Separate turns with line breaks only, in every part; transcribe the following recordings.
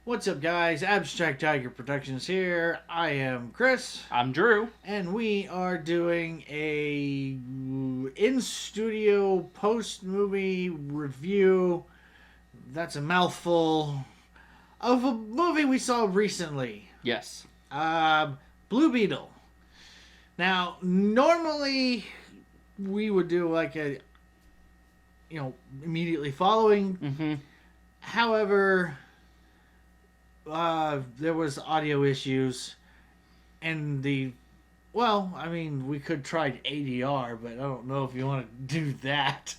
What's up, guys? Abstract Tiger Productions here. I am Chris.
I'm Drew.
And we are doing a in-studio post-movie review. That's a mouthful. Of a movie we saw recently.
Yes.
Blue Beetle. Now, normally we would do like a, immediately following.
Mm-hmm.
However, there was audio issues, and we could try ADR, but I don't know if you want to do that.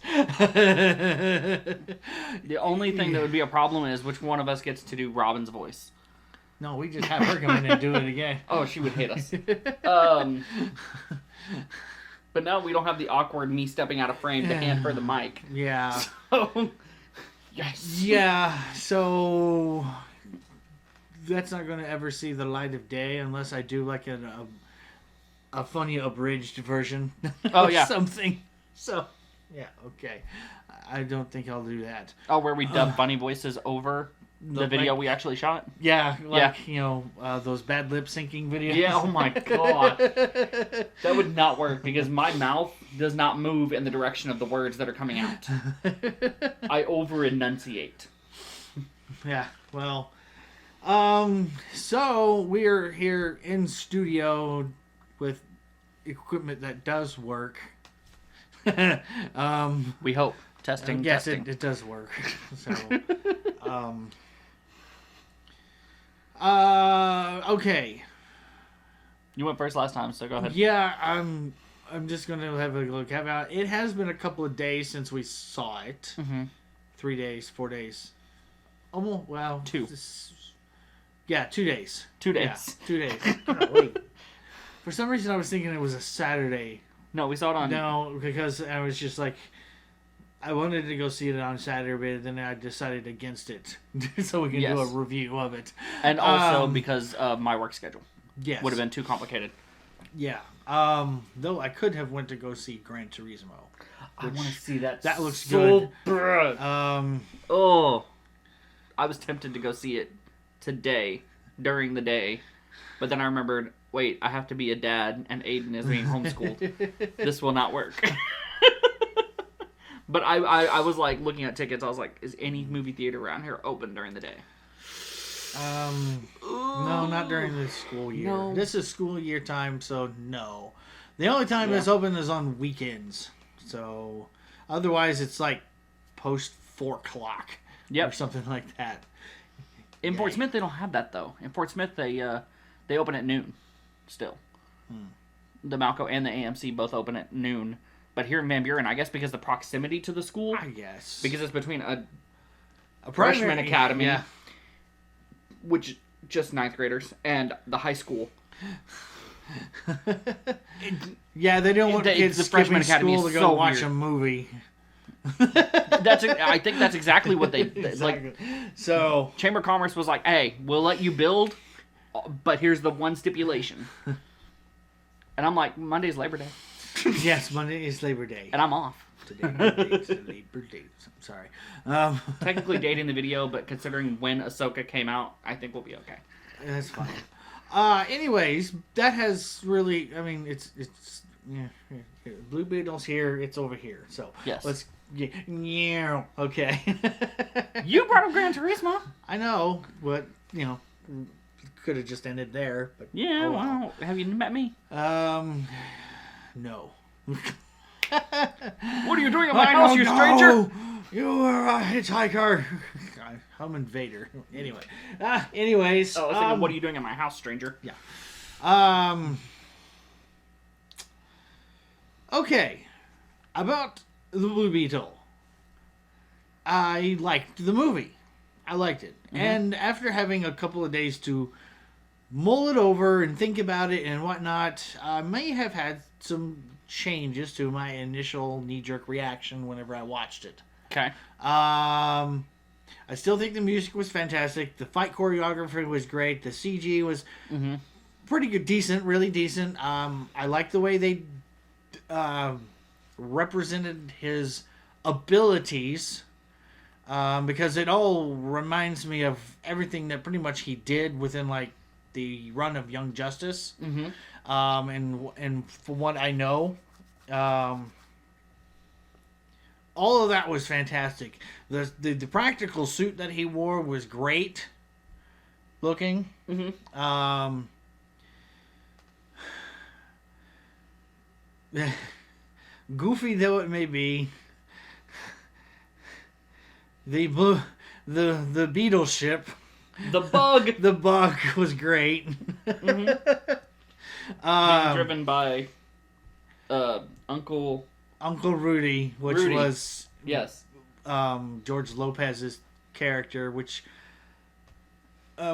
The only thing that would be a problem is which one of us gets to do Robin's voice.
No, we just have her come in and do it again.
Oh, she would hit us. But no, we don't have the awkward me stepping out of frame to hand her the mic.
Yeah.
So, yes.
Yeah, so that's not going to ever see the light of day unless I do like a funny abridged version.
Oh, yeah.
Something. So, yeah, okay. I don't think I'll do that.
Oh, where we dub funny voices over the video we actually shot?
Yeah, those bad lip syncing videos.
Yeah, oh my god. That would not work because my mouth does not move in the direction of the words that are coming out. I over-enunciate.
Yeah, well, so we're here in studio with equipment that does work.
We hope. Testing.
Yes, it does work. So, okay.
You went first last time, so go ahead.
Yeah, I'm just gonna have a little caveat. It has been a couple of days since we saw it.
Mm-hmm.
3 days, 4 days. Almost, well,
2.
2 days.
2 days.
Yeah, 2 days. Oh, wait. For some reason, I was thinking it was a Saturday.
No, we saw it on...
No, because I was just like... I wanted to go see it on Saturday, but then I decided against it. So we can do a review of it.
And also because of my work schedule.
Yes.
Would have been too complicated.
Yeah. Though I could have went to go see Gran Turismo.
I want to see that.
That looks
so
good.
Oh. I was tempted to go see it today, during the day. But then I remembered, wait, I have to be a dad, and Aiden is being homeschooled. This will not work. But I was like looking at tickets. I was like, is any movie theater around here open during the day?
No, not during the school year.
No.
This is school year time, so no. The only time it's open is on weekends. So otherwise, it's like post 4 o'clock or something like that.
In Fort Smith, they don't have that though. In Fort Smith, they open at noon still. The Malco and the AMC both open at noon. But here in Van Buren, I guess because the proximity to the school,
I guess
because it's between a
freshman
academy, which just 9th graders, and the high school.
Yeah, they don't want kids
the
skipping
freshman academy
school to go watch a movie.
I think that's exactly what they
exactly.
like.
So
Chamber of Commerce was like, "Hey, we'll let you build, but here's the one stipulation." And I'm like, "Monday's Labor Day."
Yes, Monday is Labor Day.
And I'm off.
Today is Labor Day. I'm sorry.
Technically dating the video, but considering when Ahsoka came out, I think we'll be okay.
That's fine. Anyways, that has really... I mean, it's Blue Beetle's here. It's over here. So,
yes.
Let's... Yeah, okay.
You brought up Gran Turismo.
I know, but, could have just ended there. But
yeah, well, have you met me?
No.
What are you doing at my house, you stranger?
You are a hitchhiker. I'm Invader. Anyway. Anyways.
Oh, I was thinking, what are you doing at my house, stranger?
Yeah. Okay. About the Blue Beetle. I liked the movie. I liked it. Mm-hmm. And after having a couple of days to mull it over and think about it and whatnot, I may have had some changes to my initial knee-jerk reaction whenever I watched it.
Okay.
I still think the music was fantastic. The fight choreography was great. The CG was pretty good, decent, really decent. I like the way they represented his abilities because it all reminds me of everything that pretty much he did within like the run of Young Justice.
Mm-hmm.
And from what I know, all of that was fantastic. The practical suit that he wore was great looking.
Mm-hmm.
Goofy though it may be, the Beetle ship,
The bug.
the bug was great.
Mm-hmm. Being driven by Uncle
Rudy, which
Rudy.
was
Yes.
George Lopez's character, which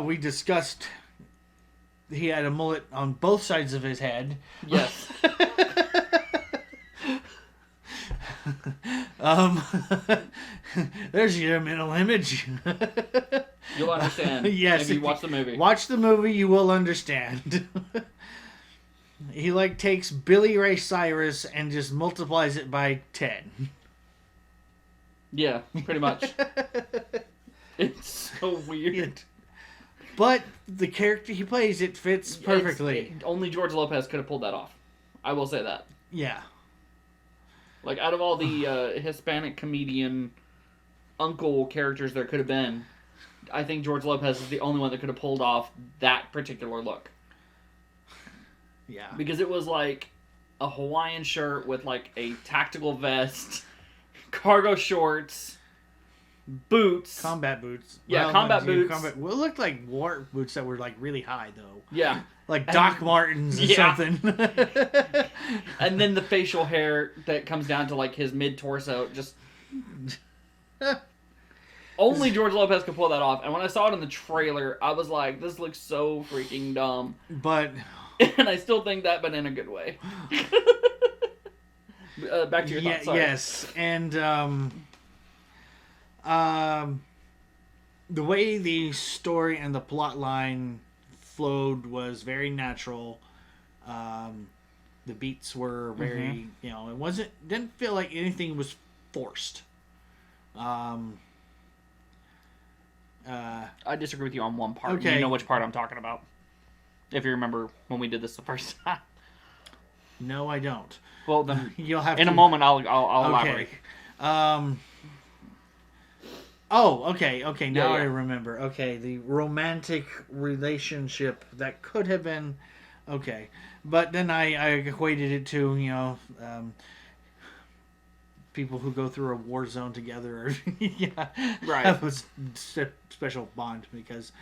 we discussed. He had a mullet on both sides of his head.
Yes.
There's your mental image.
You'll understand.
Yes,
if you watch the movie.
Watch the movie, you will understand. He like takes Billy Ray Cyrus and just multiplies it by 10.
Yeah, pretty much. It's so weird.
But the character he plays, it fits perfectly.
Only George Lopez could have pulled that off. I will say that.
Yeah.
Like, out of all the Hispanic comedian uncle characters there could have been, I think George Lopez is the only one that could have pulled off that particular look.
Yeah.
Because it was like a Hawaiian shirt with like a tactical vest, cargo shorts, boots.
Combat boots.
Yeah, combat boots.
Well, it looked like war boots that were like really high though.
Yeah.
Like Doc Martens or something.
And then the facial hair that comes down to like his mid-torso. Just... Only George Lopez could pull that off. And when I saw it in the trailer, I was like, this looks so freaking dumb.
But...
And I still think that, but in a good way. Back to your thoughts. Sorry.
Yes. And the way the story and the plot line flowed was very natural. The beats were very, it didn't feel like anything was forced.
I disagree with you on one part.
Okay.
You know which part I'm talking about. If you remember when we did this the first time.
No, I don't.
Well, then
you'll have
in
to...
a moment I'll elaborate.
Okay. Now
Yeah.
I remember. Okay, the romantic relationship that could have been... Okay. But then I equated it to, people who go through a war zone together.
Right.
Have a special bond because...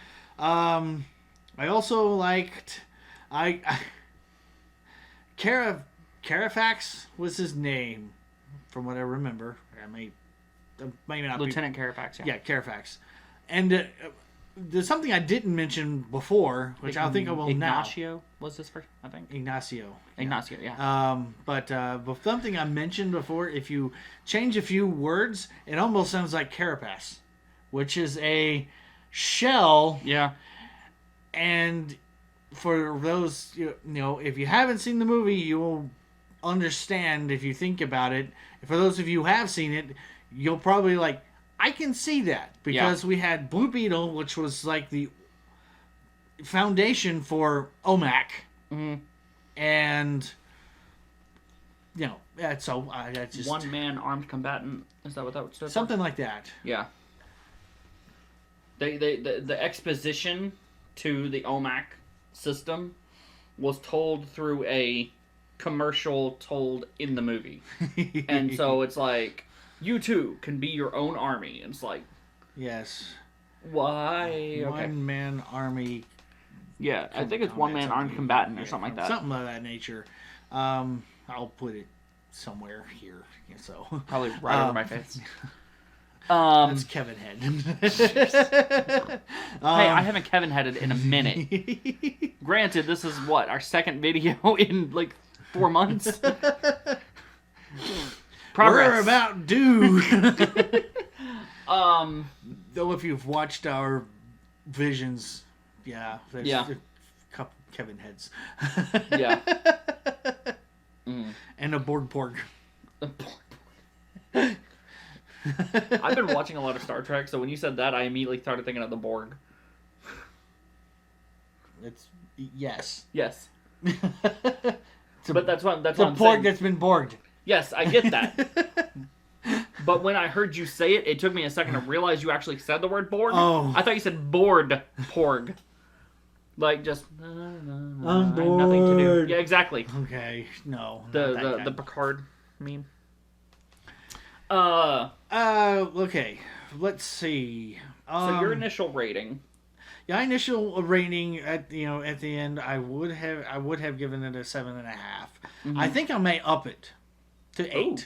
I also liked... Carafax was his name, from what I remember. I may not
Lieutenant Carafax, yeah.
Yeah, Carafax. And there's something I didn't mention before, which I think I will now.
Ignacio was this first, I think.
Ignacio,
yeah.
But something I mentioned before, if you change a few words, it almost sounds like Carapace, which is a shell.
Yeah.
And for those, if you haven't seen the movie, you will understand if you think about it. For those of you who have seen it, you'll probably I can see that. Because we had Blue Beetle, which was like the foundation for OMAC.
Mm-hmm.
And, that's just...
One-man armed combatant. Is that what that stood for?
Something like that.
Yeah. The exposition to the OMAC system was told through a commercial told in the movie. And so it's like, you too can be your own army. And it's like...
Yes.
Why?
One-man army...
Yeah, I think it's one-man armed combatant or something like that.
Something of that nature. I'll put it somewhere here. So
Probably right over my face.
That's Kevin Head.
Hey, I haven't Kevin headed in a minute. Granted, this is what, our second video in 4 months? Progress.
We're about due.
Though
if you've watched our visions, there's a couple Kevin Heads.
Yeah.
And a board pork.
I've been watching a lot of Star Trek, so when you said that, I immediately started thinking of the Borg.
It's yes.
Yes.
It's
But that's what
the
I'm
porg
saying.
that's been borged.
Yes, I get that. But when I heard you say it, it took me a second to realize you actually said the word Borg.
Oh.
I thought you said bored porg. Like just
I'm
nothing to do.
bored.
Yeah, exactly.
Okay, no.
The Picard meme.
Okay. Let's see.
So your initial rating.
Yeah, initial rating at the end, I would have given it a 7.5.
Mm-hmm.
I think I may up it to 8.
Ooh.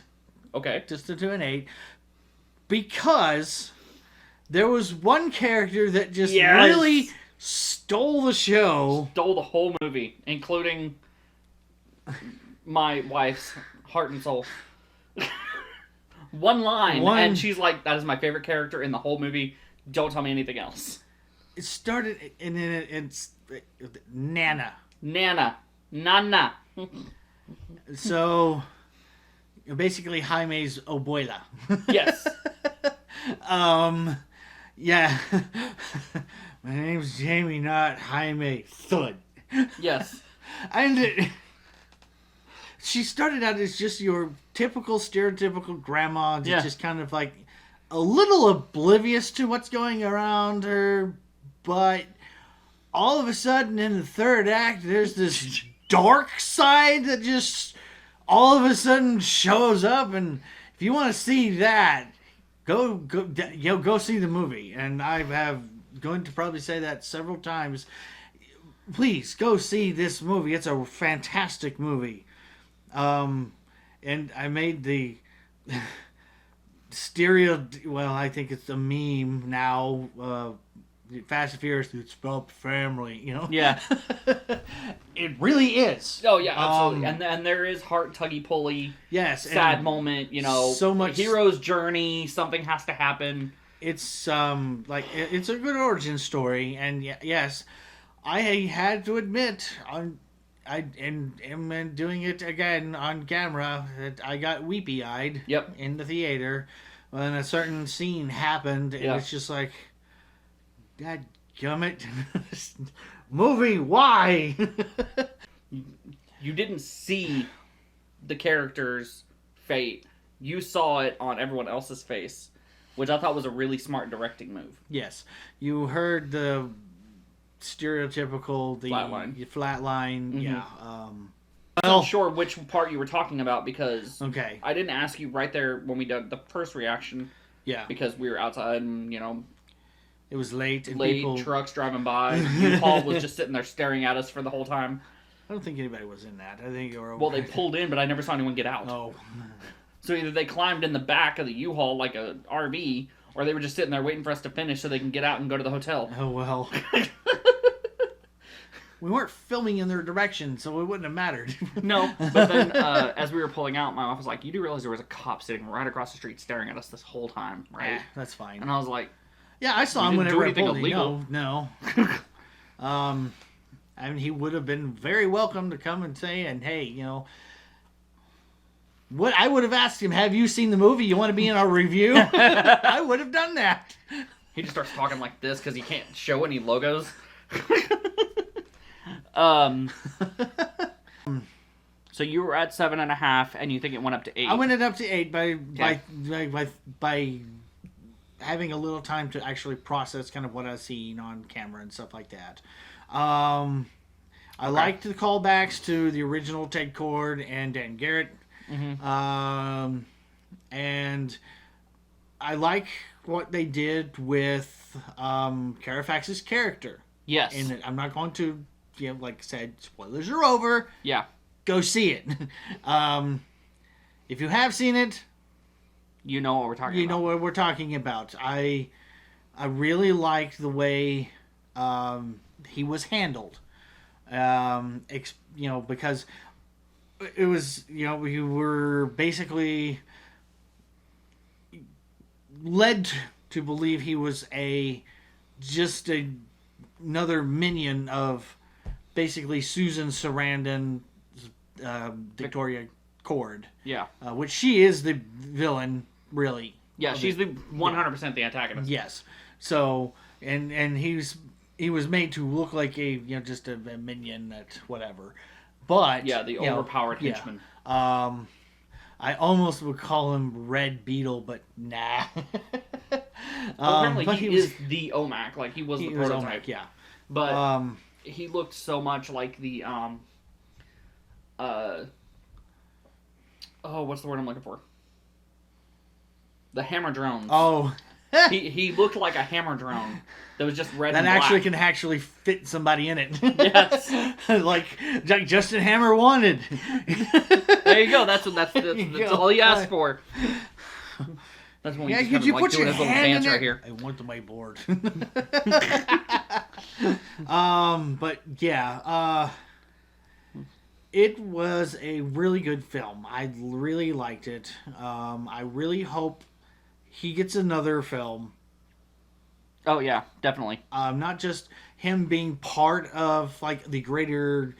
Okay.
Just to an 8, because there was one character that just really stole the show.
Stole the whole movie, including my wife's heart and soul. One line, and she's like, "That is my favorite character in the whole movie. Don't tell me anything else."
It started, and then it's Nana.
Nana.
So, basically, Jaime's abuela.
Yes.
Yeah. My name's Jamie, not Jaime. Thud.
Yes.
And she started out as just your typical, stereotypical grandma, just kind of like a little oblivious to what's going around her, but all of a sudden in the third act, there's this dark side that just all of a sudden shows up, and if you want to see that, go see the movie. And I have going to probably say that several times. Please go see this movie. It's a fantastic movie. And I made the I think it's a meme now. Fast and Furious, it's about family,
Yeah.
It really is.
Oh yeah, absolutely. And there is heart tuggy pulley.
Yes.
Sad moment.
So much
hero's journey. Something has to happen.
It's it's a good origin story, and yes, I had to admit am doing it again on camera that I got weepy eyed.
Yep.
In the theater when a certain scene happened, and it's just like, God gummit, movie, why?
You didn't see the character's fate. You saw it on everyone else's face, which I thought was a really smart directing move.
Yes. You heard the stereotypical, flatline.
Mm-hmm.
Yeah.
I'm not sure which part you were talking about because
okay.
I didn't ask you right there when we did the first reaction.
Yeah.
Because we were outside and,
it was late. And
trucks driving by. U-Haul was just sitting there staring at us for the whole time.
I don't think anybody was in that. I think
well, they pulled in, but I never saw anyone get out.
Oh.
So either they climbed in the back of the U-Haul like a RV, or they were just sitting there waiting for us to finish so they can get out and go to the hotel.
Oh, well. We weren't filming in their direction, so it wouldn't have mattered.
No, but then as we were pulling out, my wife was like, "You do realize there was a cop sitting right across the street staring at us this whole time, right?"
That's fine.
And I was like,
"Yeah, I saw him whenever I pulled
illegal.
No. I mean, he would have been very welcome to come and say, and hey, what I would have asked him, have you seen the movie? You want to be in our review? I would have done that.
He just starts talking like this because he can't show any logos. So you were at 7.5, and you think it went up to 8.
I went it up to 8 by having a little time to actually process kind of what I've seen on camera and stuff like that. I liked the callbacks to the original Ted Kord and Dan Garrett.
Mm-hmm.
And I like what they did with Carafax's character.
Yes.
And I'm not going to, like I said, spoilers are over.
Yeah.
Go see it. If you have seen it,
you know what we're talking about.
You know what we're talking about. I really liked the way he was handled. Because it was, we were basically led to believe he was another minion of basically Susan Sarandon, Victoria Kord.
Yeah.
Which she is the villain, really.
Yeah, she's the 100% the antagonist.
Yes. So and he was made to look like a just a minion that whatever, but
Yeah, the overpowered henchman.
I almost would call him Red Beetle, but nah.
Well, apparently but he is the OMAC, like he was the prototype.
OMAC, yeah.
But he looked so much like the what's the word I'm looking for? The hammer drones.
Oh.
he looked like a hammer drone that was just red
that
and black.
can actually fit somebody in it.
Yes.
like Justin Hammer wanted.
There you go. That's all he asked for. That's when
could you put your hand in
right here.
I want my board. But yeah, it was a really good film. I really liked it. I really hope he gets another film.
Oh yeah, definitely.
Not just him being part of like the greater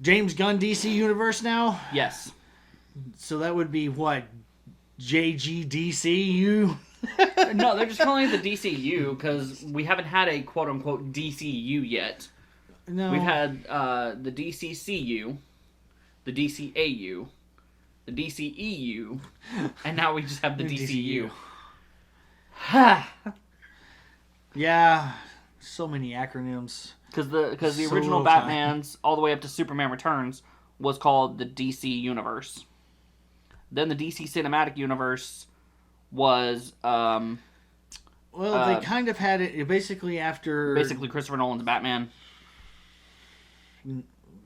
James Gunn DC universe now.
Yes. So
that would be what, JGDCU?
No, they're just calling it the DCU because we haven't had a quote unquote DCU yet.
No.
We've had the DCCU, the DCAU, the DCEU, and now we just have the DCU.
Yeah, so many acronyms.
Because the original Batman's all the way up to Superman Returns was called the DC Universe. Then the DC Cinematic Universe was
well, they kind of had it basically after
Christopher Nolan's Batman.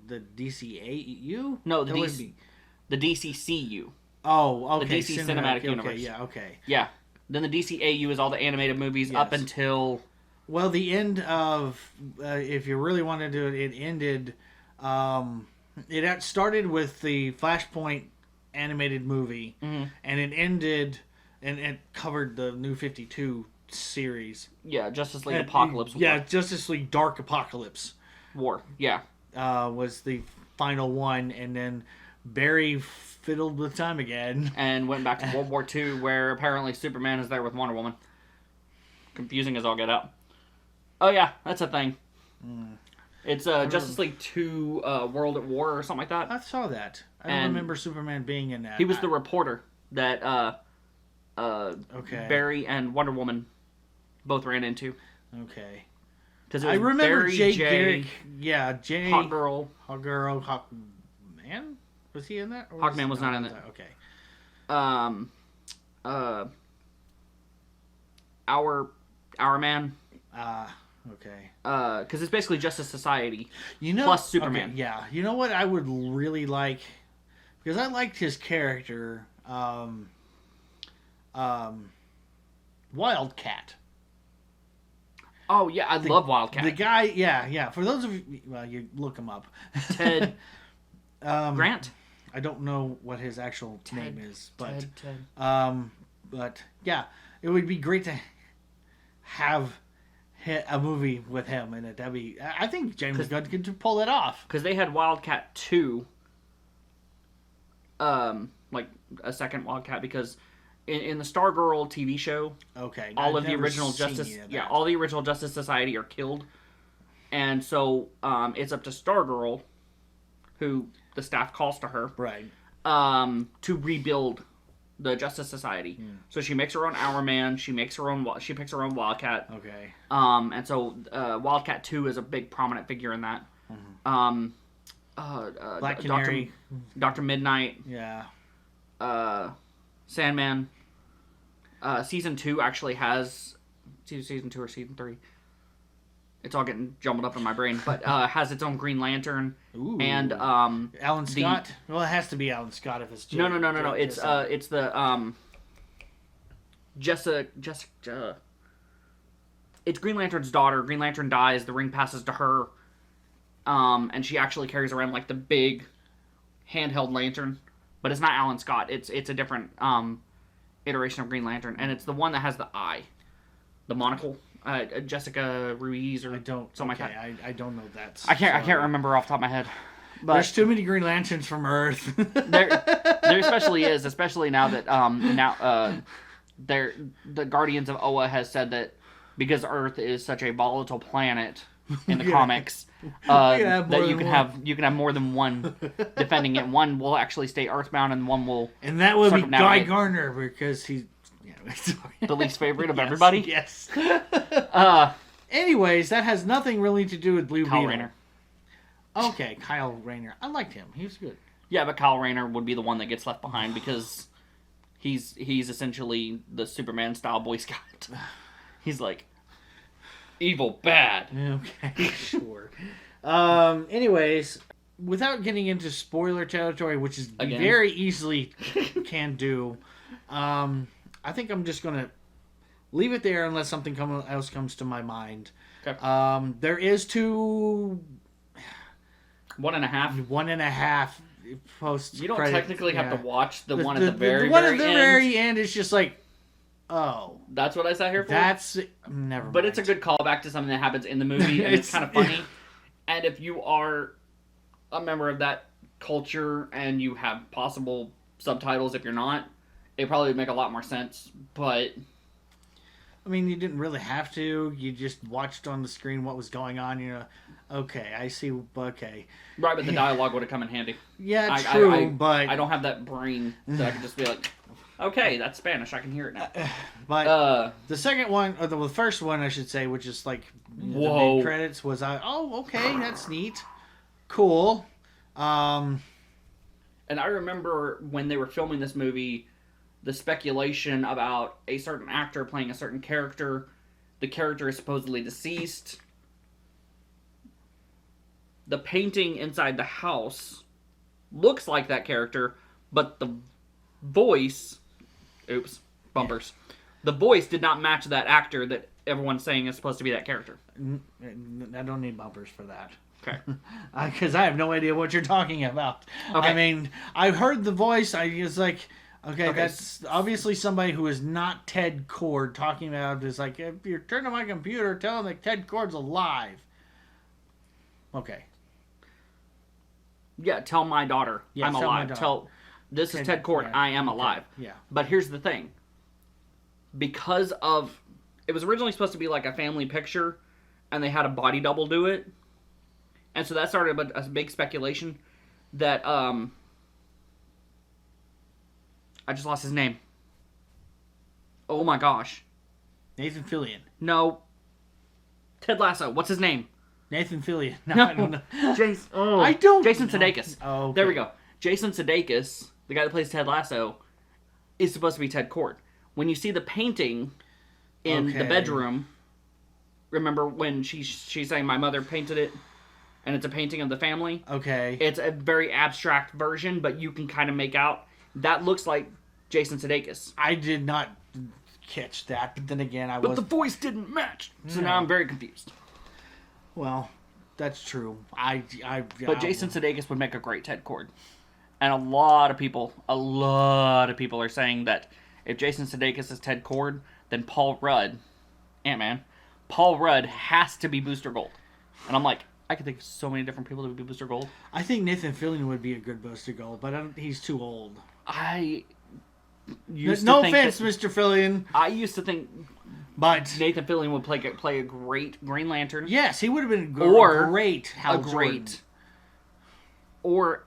The DCAU?
No, the DCCU.
Oh, okay.
The DC Cinematic Universe.
Okay, yeah, okay.
Yeah. Then the DCAU is all the animated movies up until...
Well, the end of... if you really want to do it, it ended... it started with the Flashpoint animated movie, and it ended... And it covered the New 52 series.
Yeah, Justice League Apocalypse War.
Yeah, Justice League Dark Apocalypse
War. Yeah.
Was the final one, and then Barry fiddled with time again.
And went back to World War II, where apparently Superman is there with Wonder Woman. Confusing as all get out. Oh yeah, that's a thing. It's Justice League 2 World at War or something like that.
I saw that. I don't remember Superman being in that.
He was the reporter that
okay.
Barry and Wonder Woman both ran into.
Okay.
Because
I remember
Barry,
Jake
Jay,
Garrick. Yeah, Jay.
Hawk Girl.
Hawkman? Was he in that?
Hawkman was not in it.
Okay.
Our Man.
Okay.
Because it's basically Justice Society plus Superman.
Okay, yeah. You know what I would really like? Because I liked his character, Wildcat.
Oh, yeah, I love Wildcat.
The guy, yeah. For those of you, well, you look him up.
Ted Grant?
I don't know what his actual name is, but
Ted.
but yeah, it would be great to have a movie with him in it. I think James Gunn could pull it off.
Because they had Wildcat 2, like a second Wildcat, because in the Stargirl TV show, all of the original Justice Society are killed, and so it's up to Stargirl, who the staff calls to her,
right,
to rebuild the Justice Society. So she makes her own Hour Man. She picks her own Wildcat.
Okay.
And so Wildcat 2 is a big prominent figure in that.
Black Canary,
Dr. Midnight.
Yeah.
Sandman. Season 2 actually has... Season 2 or Season 3? It's all getting jumbled up in my brain. But has its own Green Lantern.
Ooh.
And...
Alan Scott? Well, it has to be Alan Scott if it's...
No. It's the... Jessica... It's Green Lantern's daughter. Green Lantern dies. The ring passes to her. And she actually carries around like the big handheld lantern. But it's not Alan Scott. It's a different iteration of Green Lantern, and it's the one that has the eye, the monocle. Jessica Ruiz or something like that.
I don't know that.
I can't remember off the top of my head. But
there's too many Green Lanterns from Earth.
there especially now that The Guardians of Oa has said that because Earth is such a volatile planet in the
Yeah.
comics,
have more
that you
than
can have more than one defending it. One will actually stay Earthbound, and one will
And that would be Guy
circumnavigate.
Gardner because he's
The least favorite of
Yes,
everybody.
Yes.
Uh,
Anyways, that has nothing really to do with Blue
Kyle
Beetle.
Rayner.
Okay, Kyle Rayner. I liked him. He was good.
Yeah, but Kyle Rayner would be the one that gets left behind because he's essentially the Superman style Boy Scout. He's like evil bad.
Okay, sure. Anyways, without getting into spoiler territory, which is
Again?
very easily can do, I think I'm just gonna leave it there unless something else comes to my mind.
Okay.
There is 2
1.5.
1.5 post.
You don't technically have to watch the one at
the
the very,
one
very
at the
end.
very end is just like, oh,
That's what I sat here for.
that's never mind.
But it's a good callback to something that happens in the movie, and it's kind of funny. And if you are a member of that culture and you have possible subtitles, if you're not, it probably would make a lot more sense. But
I mean, you didn't really have to. You just watched on the screen what was going on. Okay, I see. Okay.
right, but the dialogue would have come in handy.
Yeah, true, but
I don't have that brain that I could just be like, okay, that's Spanish. I can hear it now.
But the second one, or the first one, I should say, which is like the
Whoa.
mid credits, was okay, that's neat, cool.
And I remember when they were filming this movie, the speculation about a certain actor playing a certain character. The character is supposedly deceased. The painting inside the house looks like that character, but the voice... Oops, bumpers. Yeah. The voice did not match that actor that everyone's saying is supposed to be that character.
I don't need bumpers for that.
Okay.
Because I have no idea what you're talking about.
Okay.
I mean, I heard the voice. I was like, okay, that's obviously somebody who is not Ted Kord talking about. It's like, if you turn on my computer, tell them that Ted Kord's alive. Okay.
Yeah, tell my daughter I'm
tell my
alive.
daughter.
This is Ted Kord.
Yeah,
I am alive.
Yeah.
But here's the thing. Because of... It was originally supposed to be like a family picture, and they had a body double do it. And so that started a big speculation that... I just lost his name. Oh my gosh.
Nathan Fillion.
No. Ted Lasso. What's his name?
Nathan Fillion. No,
No.
I don't know.
I
don't
Jason
know.
Sudeikis.
Oh, okay.
There we go. Jason Sudeikis, the guy that plays Ted Lasso, is supposed to be Ted Kord. When you see the painting in the bedroom, remember when she's saying my mother painted it, and it's a painting of the family?
Okay.
It's a very abstract version, but you can kind of make out. That looks like Jason Sudeikis.
I did not catch that, but then again,
But the voice didn't match. So now I'm very confused.
Well, that's true.
But Jason Sudeikis would make a great Ted Kord. And a lot of people are saying that if Jason Sudeikis is Ted Kord, then Paul Rudd, Ant-Man, Paul Rudd has to be Booster Gold. And I'm like, I could think of so many different people that would be Booster Gold.
I think Nathan Fillion would be a good Booster Gold, but he's too old. No offense, Mr. Fillion.
I used to think
but
Nathan Fillion would play a great Green Lantern.
Yes, he would have been a great Hal Jordan.
Or,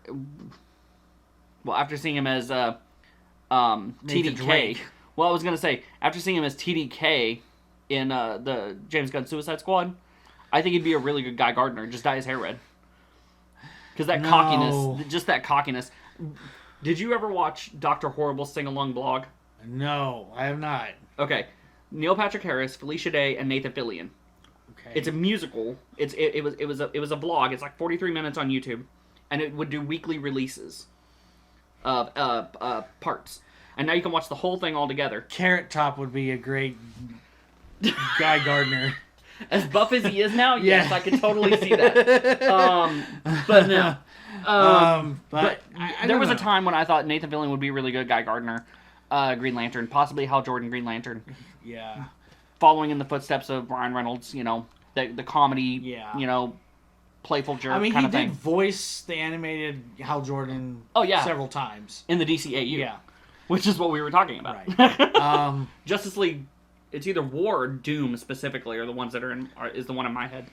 well, after seeing him as TDK.
Drake.
Well, I was going to say, after seeing him as TDK in the James Gunn Suicide Squad, I think he'd be a really good Guy Gardner. Just dye his hair red. Because that cockiness. Did you ever watch Dr. Horrible's sing-along blog?
No, I have not.
Okay. Neil Patrick Harris, Felicia Day, and Nathan Fillion.
Okay.
It's a musical. It was a vlog. It's like 43 minutes on YouTube, and it would do weekly releases of parts. And now you can watch the whole thing all together.
Carrot Top would be a great Guy Gardner.
As buff as he is now, yes, I could totally see that. But no. But there was a time when I thought Nathan Fillion would be a really good Guy Gardner, Green Lantern, possibly Hal Jordan Green Lantern.
Yeah.
Following in the footsteps of Ryan Reynolds, the comedy, playful jerk
I mean,
kind
he
of thing.
did voice the animated Hal Jordan
Oh, yeah.
several times.
In the DCAU.
Yeah.
which is what we were talking about.
Right.
Justice League, it's either War or Doom specifically are the ones that is the one in my head.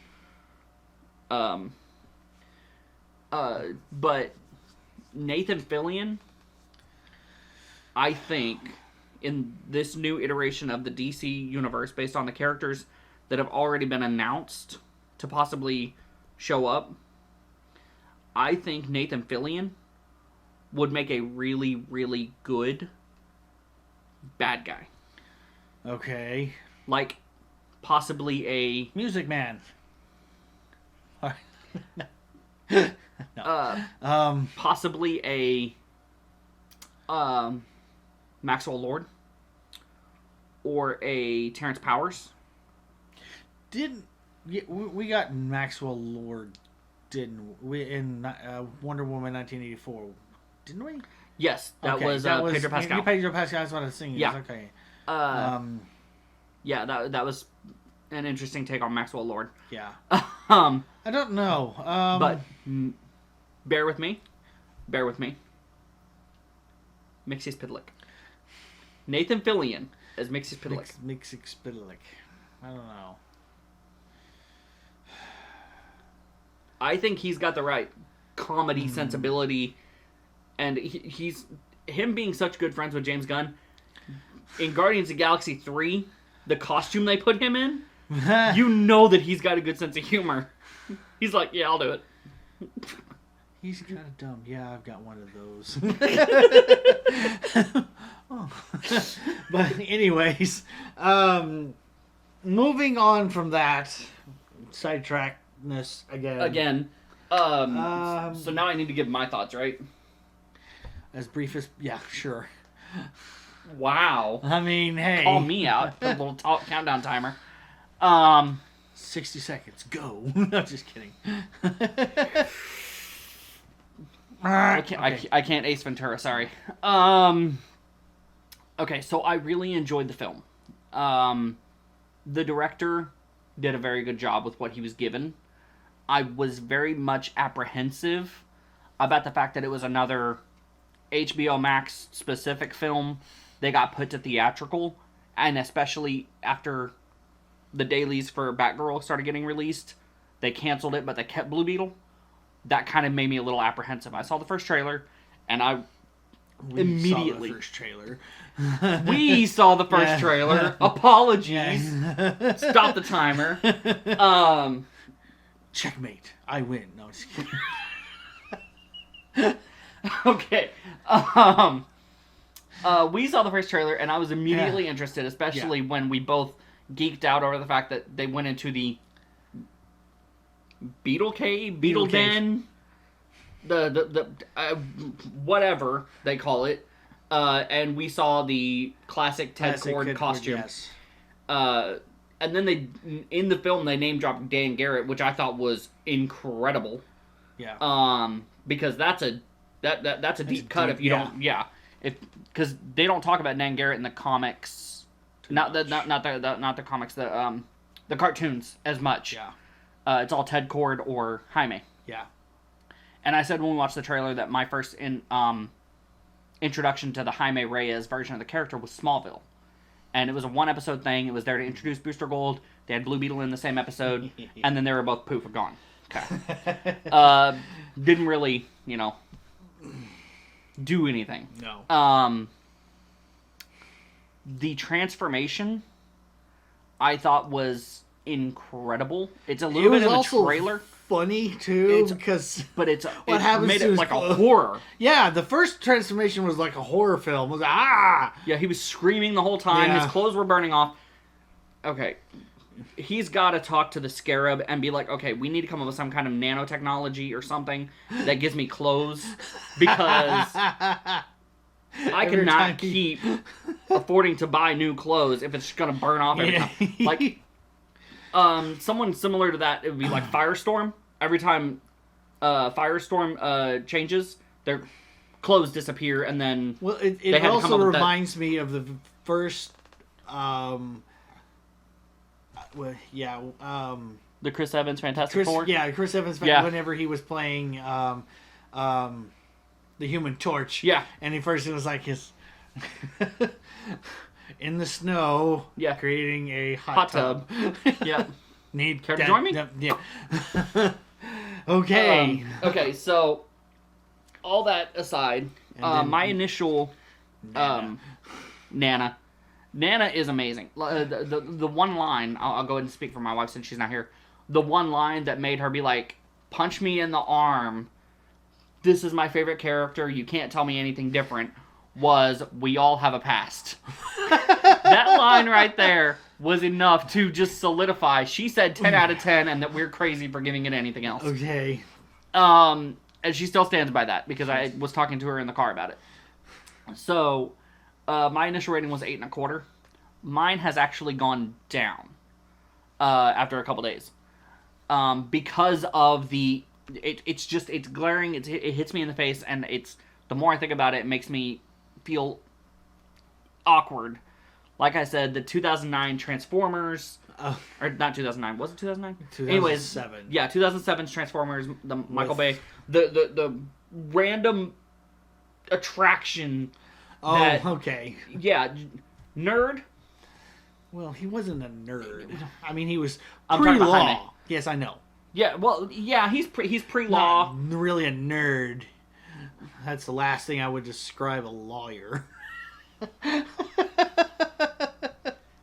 But Nathan Fillion, I think, in this new iteration of the DC universe, based on the characters that have already been announced to possibly show up, I think Nathan Fillion would make a really, really good bad guy.
Okay.
Like, possibly a...
Music Man.
No. Possibly a... Maxwell Lord. Or a Terrence Powers.
We got Maxwell Lord, didn't we? In Wonder Woman 1984, didn't we?
Yes, that was Pedro Pascal.
Pedro Pascal, that's what I was thinking.
Yeah.
Okay.
Yeah, that was an interesting take on Maxwell Lord.
Yeah.
I
don't know.
But bear with me. Mixie-Spidlick. Nathan Fillion as Mixie-Spidlick.
Mixie-Spidlick. I don't know.
I think he's got the right comedy sensibility, and he's him being such good friends with James Gunn. In Guardians of the Galaxy 3, the costume they put him in, you know that he's got a good sense of humor. He's like, yeah, I'll do it.
He's kind of dumb. Yeah, I've got one of those. But anyways, moving on from that, sidetrackness again.
So now I need to give my thoughts, right?
As brief as... Yeah, sure.
Wow.
I mean, hey.
Call me out. A little countdown timer.
60 seconds. Go. No, just kidding.
I can't Ace Ventura, sorry. Okay, so I really enjoyed the film. The director did a very good job with what he was given. I was very much apprehensive about the fact that it was another HBO Max specific film. They got put to theatrical, and especially after the dailies for Batgirl started getting released, they canceled it, but they kept Blue Beetle. That kind of made me a little apprehensive. I saw the first trailer, and
We saw the first trailer.
We saw the first trailer. Apologies. Stop the timer.
Checkmate. I win. No, just kidding.
Okay. We saw the first trailer, and I was immediately interested, especially when we both geeked out over the fact that they went into the Beetle Den, the whatever they call it, and we saw the classic Ted Kord costume.
Yes.
And then in the film they name dropped Dan Garrett, which I thought was incredible.
Yeah.
Because that's a deep cut if you don't. Yeah. Because they don't talk about Dan Garrett in the comics, not the comics, the cartoons as much.
Yeah.
It's all Ted Kord or Jaime.
Yeah.
And I said when we watched the trailer that my first introduction to the Jaime Reyes version of the character was Smallville. And it was a one-episode thing. It was there to introduce Booster Gold. They had Blue Beetle in the same episode. And then they were both poof, gone. Okay. Didn't really, do anything.
No.
The transformation, I thought, was incredible. It's a little bit in the trailer.
Funny too, because
it made it like a horror.
Yeah, the first transformation was like a horror film. It was
Yeah, he was screaming the whole time.
Yeah.
His clothes were burning off. Okay, he's got to talk to the Scarab and be like, okay, we need to come up with some kind of nanotechnology or something that gives me clothes, because I cannot keep affording to buy new clothes if it's gonna burn off every time. Like. Someone similar to that, it would be like Firestorm. Every time Firestorm changes, their clothes disappear, and then
it also reminds me of the first
the Chris Evans Fantastic Four.
Yeah, Chris Evans.
Yeah.
Whenever he was playing the Human Torch.
Yeah,
and at first it was like his In the snow.
Yeah.
Creating a
Hot tub. Yeah. Care to join me?
Yeah. Okay.
Okay, so all that aside,
then-
my initial
Nana.
Nana. Nana is amazing. The one line, I'll go ahead and speak for my wife since she's not here. The one line that made her be like, punch me in the arm, this is my favorite character, you can't tell me anything different, was, we all have a past. That line right there was enough to just solidify. She said 10 out of 10 and that we're crazy for giving it anything else.
Okay.
And she still stands by that because I was talking to her in the car about it. So, my initial rating was 8.25. Mine has actually gone down after a couple days because of it's glaring. It hits me in the face, and the more I think about it, it makes me feel awkward. Like I said, the 2009 Transformers, or not 2009, was it 2009?
2007.
Anyways, yeah, 2007's Transformers, the Michael Bay, the random attraction.
Oh, okay.
Yeah, nerd.
Well, he wasn't a nerd. I mean, he was
I'm talking about
pre-law.
Jaime.
Yes, I know.
Yeah, well, yeah, he's pre-law.
Not really a nerd. That's the last thing I would describe a lawyer.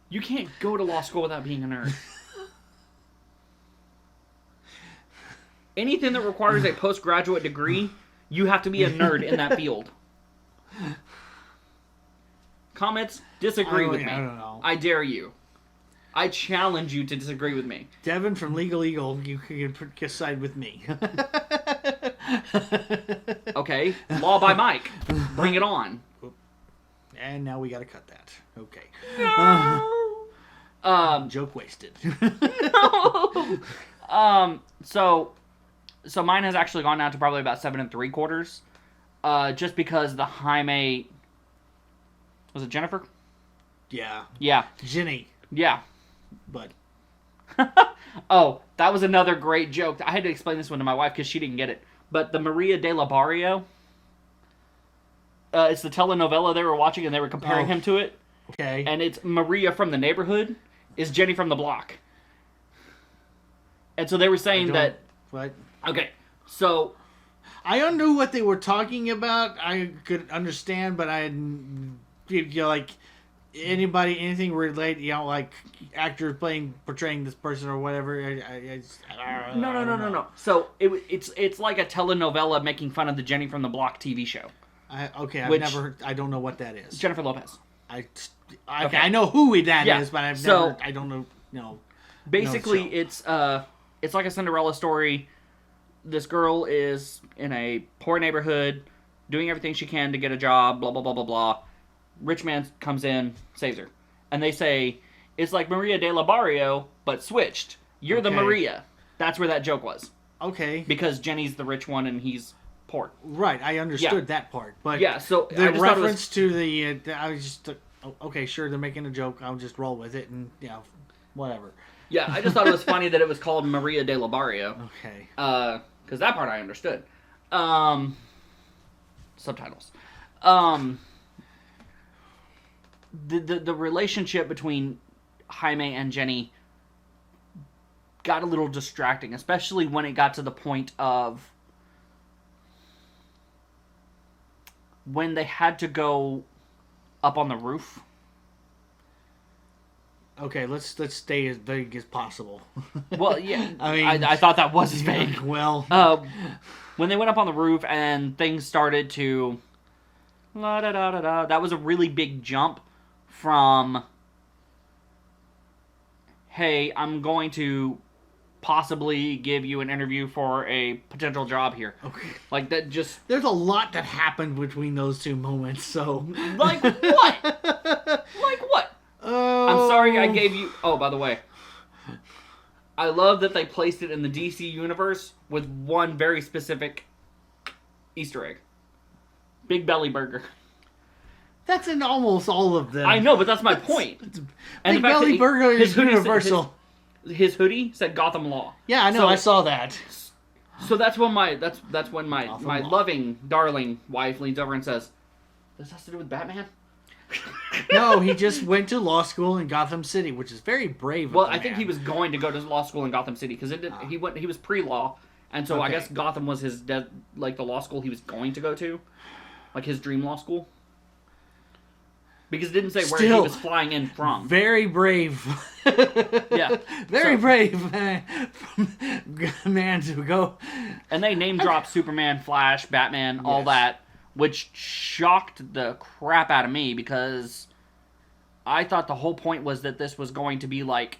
You can't go to law school without being a nerd. Anything that requires a postgraduate degree, you have to be a nerd in that field. Comments? Disagree with me.
I don't know.
I dare you. I challenge you to disagree with me.
Devin from Legal Eagle, you can side with me.
Okay, law by Mike. Bring it on.
And now we gotta cut that. Okay. Joke wasted.
So mine has actually gone down to probably about 7.75. Just because the Jaime, was it Jennifer?
Yeah.
Yeah.
Jenny.
Yeah.
But.
Oh, that was another great joke. I had to explain this one to my wife because she didn't get it. But the Maria de la Barrio, it's the telenovela they were watching and they were comparing him to it.
Okay.
And it's Maria from the neighborhood is Jenny from the block. And so they were saying that...
What?
Okay, so...
I knew what they were talking about. I could understand, but like anything relate, like actors portraying this person or whatever.
No. So it's like a telenovela making fun of the Jenny from the Block TV show.
I don't know what that is.
Jennifer Lopez.
I know who that is, but I don't know. No.
Basically, it's like a Cinderella story. This girl is in a poor neighborhood, doing everything she can to get a job, blah, blah, blah, blah, blah. Rich man comes in, saves her. And they say, it's like Maria de la Barrio, but switched. You're the Maria. That's where that joke was.
Okay.
Because Jenny's the rich one and he's poor.
Right, I understood that part. But
yeah, so
the reference to the... I was just... okay, sure, they're making a joke. I'll just roll with it and, whatever.
Yeah, I just thought it was funny that it was called Maria de la Barrio.
Okay.
Because that part I understood. Subtitles. The relationship between Jaime and Jenny got a little distracting, especially when it got to the point of when they had to go up on the roof.
Okay, let's stay as vague as possible.
Well, yeah,
I mean,
I thought that was vague.
Well,
when they went up on the roof and things started to la da da da da, that was a really big jump from, hey, I'm going to possibly give you an interview for a potential job here. Okay, like that. Just
there's a lot that happened between those two moments. So,
like what? Like what? I'm sorry I gave you... Oh, by the way. I love that they placed it in the DC universe with one very specific Easter egg. Big Belly Burger.
That's in almost all of them.
I know, but that's my point.
And Big Belly Burger is universal.
His hoodie said Gotham Law.
Yeah, I know. So, I saw that.
So that's when my loving, darling wife leans over and says, "This has to do with Batman?"
No, he just went to law school in Gotham City, which is very brave of
Well,
the
I think
man.
he was going to go to law school in Gotham City because he was pre-law, and so I
Okay.
guess Gotham was his the law school he was going to go to, like his dream law school. Because it didn't say where he
Still,
was flying in from.
Very brave.
Yeah.
Very brave man to go.
And they name dropped Superman, Flash, Batman, all
Yes.
that, which shocked the crap out of me because I thought the whole point was that this was going to be like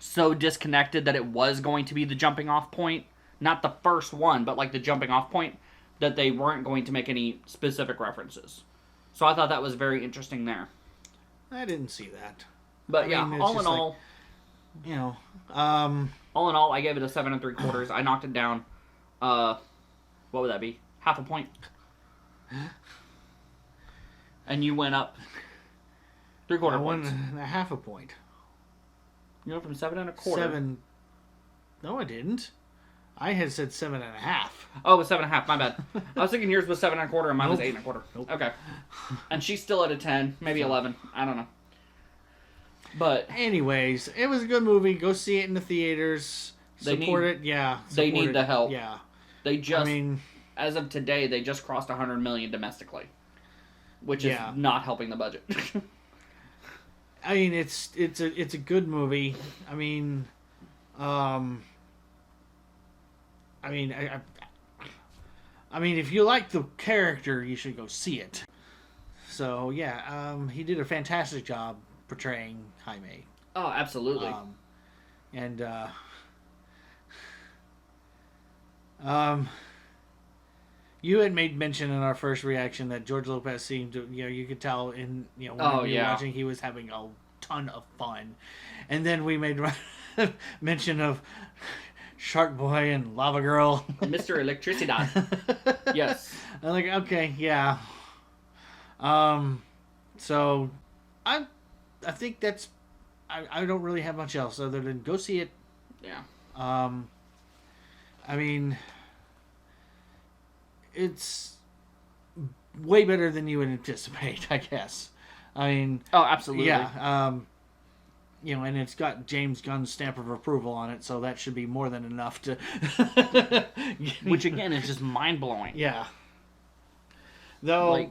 so disconnected that it was going to be the jumping off point. Not the first one, but like the jumping off point, that they weren't going to make any specific references. So I thought that was very interesting there.
I didn't see that.
But
I
yeah,
mean, it's
all in
just like,
all,
you know,
all in all, I gave it a 7 3/4. I knocked it down. What would that be? Half a point. And you went up 3/4
1
points.
and a half a point.
You went from 7 1/4.
7. No, I didn't. I had said 7 and a half.
Oh, it was 7 1/2. My bad. I was thinking yours was 7 1/4 and mine was
Nope.
8 1/4.
Nope.
Okay. And she's still at a 10, maybe 11. I don't know. But
Anyways, it was a good movie. Go see it in the theaters.
They
Support
need-
it. Yeah.
they
support
need
it.
the help.
Yeah.
they just,
I mean,
as of today, they just crossed 100 million domestically, which is
Yeah.
not helping the budget.
it's a good movie. I mean, I mean, if you like the character, you should go see it. So yeah, he did a fantastic job portraying Jaime.
Oh, absolutely.
And you had made mention in our first reaction that George Lopez seemed to, you could tell in, when
Oh,
we were
yeah.
watching, he was having a ton of fun. And then we made mention of Shark Boy and Lava Girl.
Mr. Electricidad. Yes.
I'm like, okay, yeah. So I think that's, I don't really have much else other than go see it.
Yeah.
I mean, it's way better than you would anticipate, I guess. I mean,
Oh, absolutely.
yeah. And it's got James Gunn's stamp of approval on it, so that should be more than enough to.
Which again is just mind blowing.
Yeah. Though,
Like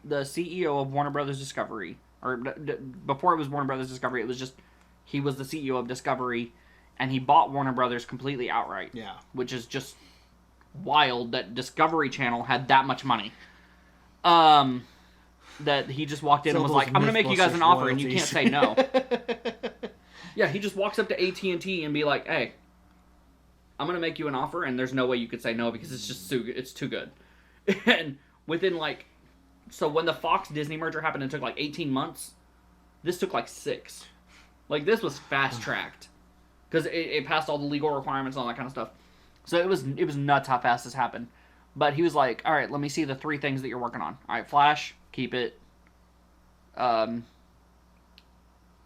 the CEO of Warner Brothers Discovery, or before it was Warner Brothers Discovery, it was just he was the CEO of Discovery, and he bought Warner Brothers completely outright.
yeah.
Which is just wild that Discovery Channel had that much money. That he just walked in and was like, "I'm going to make you guys an offer, and you can't say no." Yeah, he just walks up to AT&T and be like, "Hey, I'm going to make you an offer, and there's no way you could say no because it's just it's too good." And within so when the Fox Disney merger happened, it took 18 months. This took 6. This was fast tracked because it passed all the legal requirements and all that kind of stuff. So it was nuts how fast this happened. But he was like, "All right, let me see the 3 things that you're working on. All right, Flash, keep it.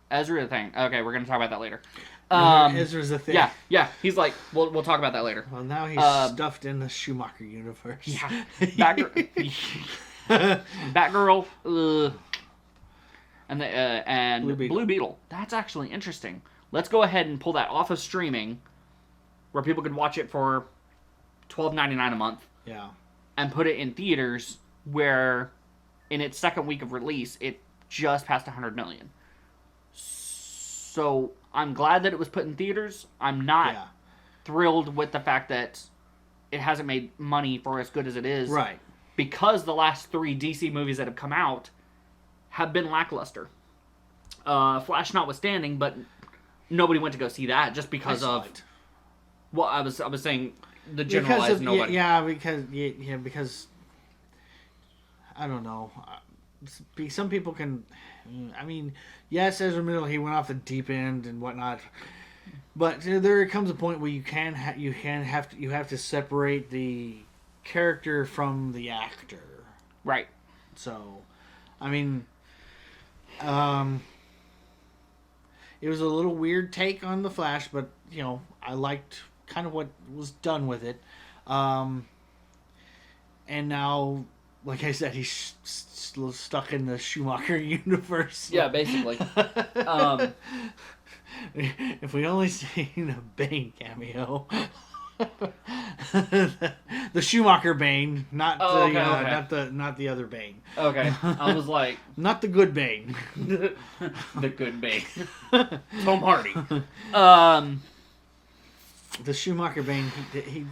Ezra the thing. Okay, we're gonna talk about that later.
Ezra's a thing.
Yeah. He's like, we'll talk about that later.
Well, now he's stuffed in the Schumacher universe.
Yeah, Batgirl, and Blue Beetle. That's actually interesting. Let's go ahead and pull that off of streaming, where people could watch it for $12.99 a month.
Yeah.
And put it in theaters where, in its second week of release, it just passed 100 million. So I'm glad that it was put in theaters. I'm not thrilled with the fact that it hasn't made money for as good as it is.
Right.
Because the last 3 DC movies that have come out have been lackluster. Flash notwithstanding, but nobody went to go see that just because of. Well, I was saying the generalized nobody.
Yeah, because I don't know. Some people can. I mean, yes, Ezra Miller, he went off the deep end and whatnot, but there comes a point where you have to separate the character from the actor.
Right.
So, I mean, it was a little weird take on the Flash, but I liked kind of what was done with it. And now like I said, he's stuck in the Schumacher universe.
Yeah, basically.
If we only seen a Bane cameo. The Schumacher Bane, not not the other Bane.
Okay, I was like,
not the good Bane.
the good Bane, Tom Hardy.
The Schumacher Bane,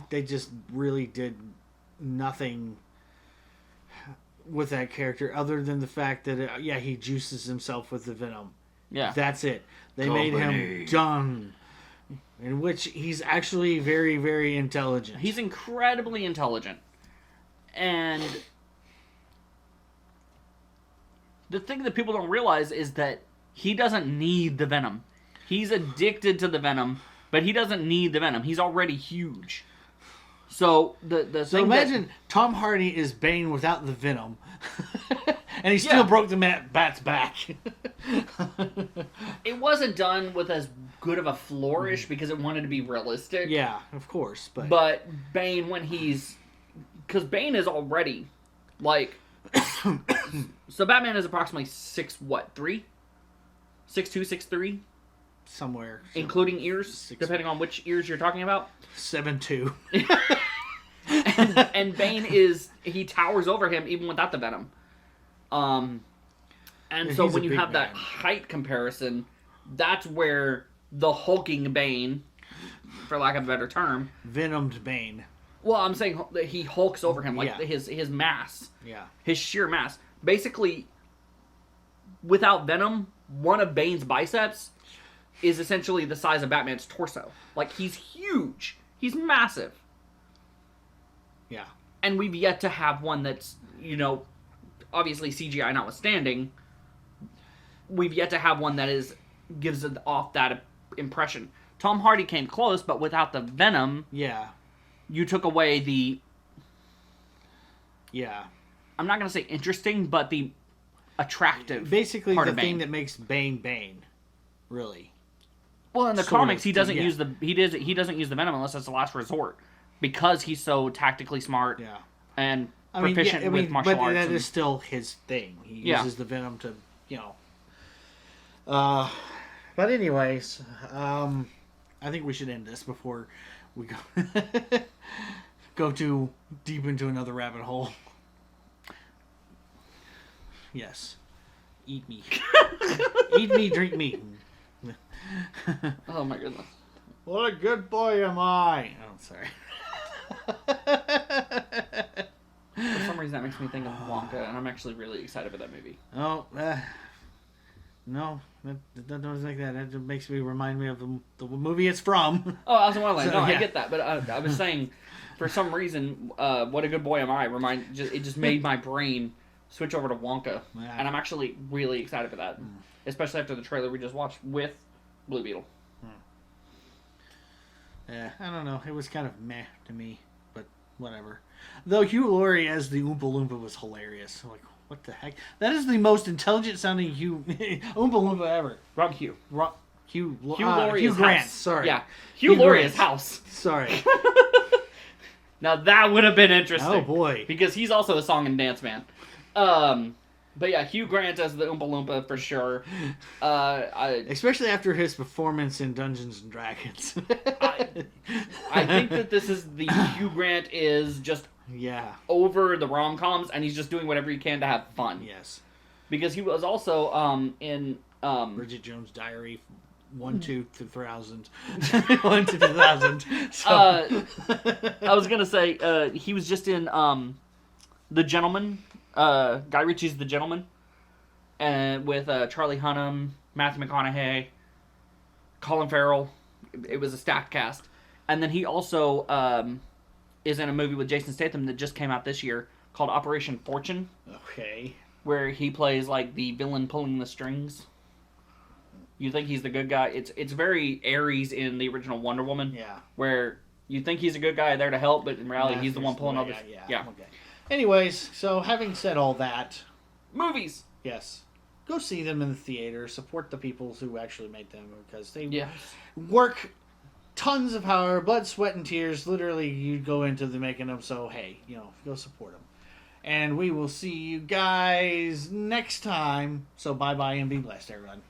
they just really did nothing with that character other than the fact that he juices himself with the venom.
Yeah,
that's it. They made him dumb. In which he's actually very, very intelligent.
He's incredibly intelligent. And the thing that people don't realize is that he doesn't need the venom. He's addicted to the venom, but he doesn't need the venom. He's already huge. So so
imagine Tom Hardy is Bane without the venom. And he still broke the bat's back.
It wasn't done with as good of a flourish because it wanted to be realistic.
Yeah, of course.
But Bane, when he's... Because Bane is already, like... So Batman is approximately 6'3"? 6'2", 6'3"?
Somewhere.
Including ears, depending on which ears you're talking about.
7'2".
and Bane is... He towers over him even without the venom. And so when you have that height comparison, that's where the hulking Bane, for lack of a better term,
venomed Bane.
Well, I'm saying that he hulks over him, like his mass, his sheer mass. Basically, without venom, one of Bane's biceps is essentially the size of Batman's torso. Like, he's huge. He's massive.
Yeah.
And we've yet to have one that's, obviously CGI notwithstanding, we've yet to have one that gives off that impression. Tom Hardy came close, but without the venom, you took away the...
Yeah.
I'm not going to say interesting, but the attractive
basically
part
the
of
thing
Bane.
that makes Bane, really.
Well, in the comics, he doesn't use he doesn't use the venom unless it's the last resort, because he's so tactically smart and proficient with martial arts.
But that is still his thing. He uses the venom to, But anyways, I think we should end this before we go too deep into another rabbit hole. Yes. Eat me. Eat me, drink me.
Oh my goodness.
What a good boy am I. Oh, sorry.
For some reason that makes me think of Wonka, and I'm actually really excited for that movie.
Oh, no, that doesn't like that. That makes me remind me of the movie it's from.
Oh, Alice in Wonderland.
So,
I get that, but I was saying, for some reason, What a Good Boy Am I it just made my brain switch over to Wonka, and I'm actually really excited for that, especially after the trailer we just watched with Blue Beetle.
Yeah, I don't know. It was kind of meh to me, but whatever. Though Hugh Laurie as the Oompa Loompa was hilarious. Like, what the heck? That is the most intelligent sounding Oompa Loompa ever.
Wrong Hugh.
Hugh
Laurie's
Grant.
house.
Sorry.
Yeah, Hugh Laurie's house.
Sorry.
Now that would have been interesting.
Oh boy.
Because he's also a song and dance man. But yeah, Hugh Grant as the Oompa Loompa for sure.
Especially after his performance in Dungeons and Dragons.
I think that this is the Hugh Grant is just over the rom-coms, and he's just doing whatever he can to have fun.
Yes.
Because he was also in...
Bridget Jones' Diary 1 to 2000. 1 to 2000. So.
I was going to say, he was just in The Gentleman... Guy Ritchie's The Gentleman, and with Charlie Hunnam, Matthew McConaughey, Colin Farrell. It was a stacked cast. And then he also is in a movie with Jason Statham that just came out this year called Operation Fortune.
Okay.
Where he plays like the villain pulling the strings. You think he's the good guy. It's very Ares in the original Wonder Woman.
Yeah.
Where you think he's a good guy there to help, but in reality he's the one pulling all the...
Yeah. Okay. Anyways, so having said all that...
Movies!
Yes. Go see them in the theater. Support the people who actually made them, because they work tons of power, blood, sweat, and tears. Literally, you go into the making them, so hey, go support them. And we will see you guys next time. So bye-bye and be blessed, everyone.